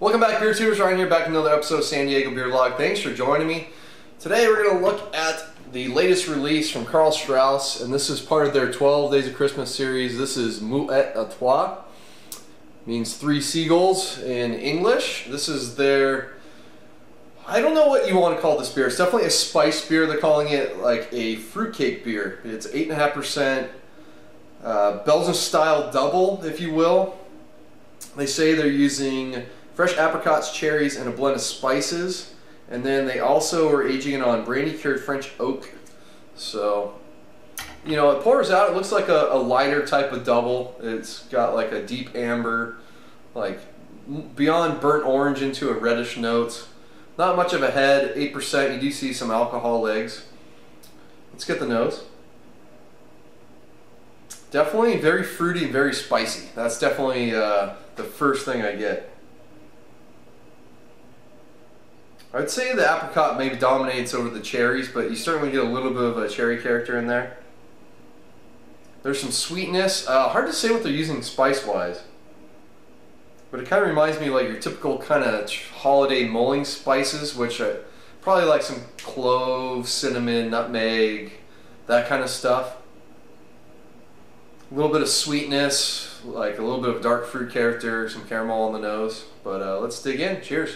Welcome back, Beer Tubers. Ryan here, back in another episode of San Diego Beer Log. Thanks for joining me. Today we're going to look at the latest release from Karl Strauss, and this is part of their 12 Days of Christmas series. This is Mouette à Trois, means Three Seagulls in English. This is their, I don't know what you want to call this beer. It's definitely a spice beer. They're calling it like a fruitcake beer. It's 8.5%, Belgian style double, if you will. They say they're using fresh apricots, cherries, and a blend of spices. And then they also are aging it on brandy-cured French oak. So, you know, it pours out. It looks like a lighter type of double. It's got like a deep amber, like beyond burnt orange into a reddish note. Not much of a head, 8%. You do see some alcohol legs. Let's get the nose. Definitely very fruity and very spicy. That's definitely the first thing I get. I'd say the apricot maybe dominates over the cherries, but you certainly get a little bit of a cherry character in there. There's some sweetness. Hard to say what they're using spice-wise, but it kind of reminds me of like your typical kind of holiday mulling spices, which are probably like some clove, cinnamon, nutmeg, that kind of stuff. A little bit of sweetness, like a little bit of dark fruit character, some caramel on the nose. But let's dig in. Cheers.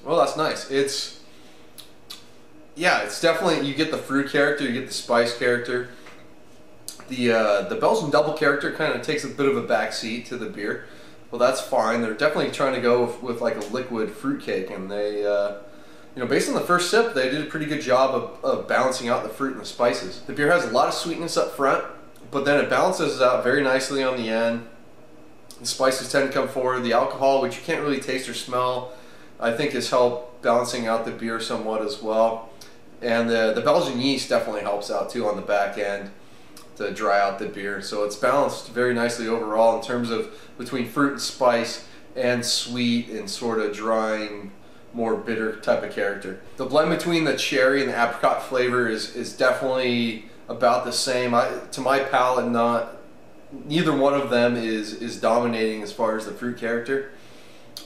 Well, that's nice. It's definitely, you get the fruit character, you get the spice character. The Belgian Dubbel character kind of takes a bit of a backseat to the beer. Well, that's fine. They're definitely trying to go with like a liquid fruitcake, and they, you know, based on the first sip, they did a pretty good job of balancing out the fruit and the spices. The beer has a lot of sweetness up front, but then it balances out very nicely on the end. The spices tend to come forward. The alcohol, which you can't really taste or smell, I think has helped balancing out the beer somewhat as well. And the Belgian yeast definitely helps out too on the back end to dry out the beer. So it's balanced very nicely overall in terms of between fruit and spice and sweet and sort of drying, more bitter type of character. The blend between the cherry and the apricot flavor is definitely about the same. To my palate, neither one of them is dominating as far as the fruit character.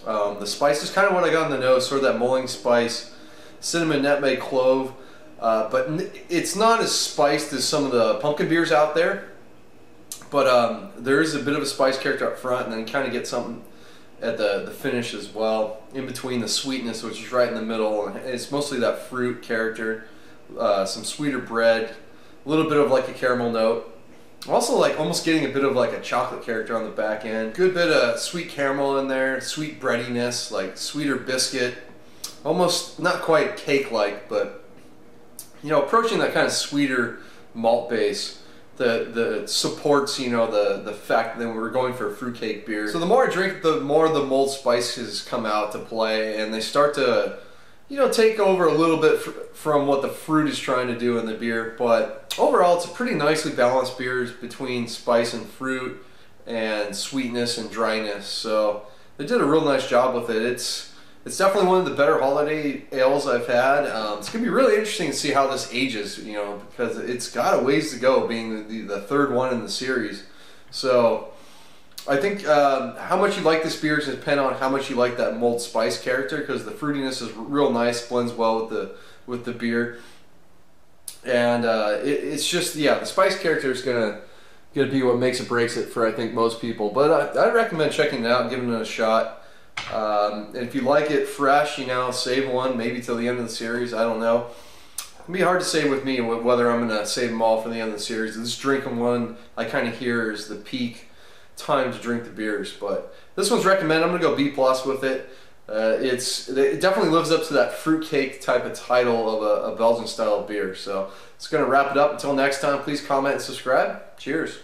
The spice is kind of what I got on the nose, sort of that mulling spice, cinnamon, nutmeg, clove, but it's not as spiced as some of the pumpkin beers out there. But there is a bit of a spice character up front, and then kind of get something at the finish as well, in between the sweetness, which is right in the middle. And it's mostly that fruit character, some sweeter bread, a little bit of like a caramel note. Also, like almost getting a bit of like a chocolate character on the back end. Good bit of sweet caramel in there, sweet breadiness, like sweeter biscuit. Almost not quite cake-like, but you know, approaching that kind of sweeter malt base that supports, you know, the fact that we're going for a fruitcake beer. So the more I drink, the more the mulled spices come out to play, and they start to, you know, take over a little bit from what the fruit is trying to do in the beer. But overall, it's a pretty nicely balanced beer between spice and fruit and sweetness and dryness. So they did a real nice job with it. It's definitely one of the better holiday ales I've had. It's going to be really interesting to see how this ages, you know, because it's got a ways to go, being the third one in the series. So I think how much you like this beer is going to depend on how much you like that mulled spice character, because the fruitiness is real nice, blends well with the beer, and it's just, yeah, the spice character is gonna be what makes or breaks it for, I think, most people. But I'd recommend checking it out and giving it a shot. And if you like it fresh, you know, save one maybe till the end of the series. I don't know. It'd be hard to say with me whether I'm gonna save them all for the end of the series. This drinking one, I kind of hear, is the peak time to drink the beers, but this one's recommended. I'm gonna go B+ with it. It definitely lives up to that fruitcake type of title of a Belgian style beer. So it's gonna wrap it up. Until next time, please comment and subscribe. Cheers.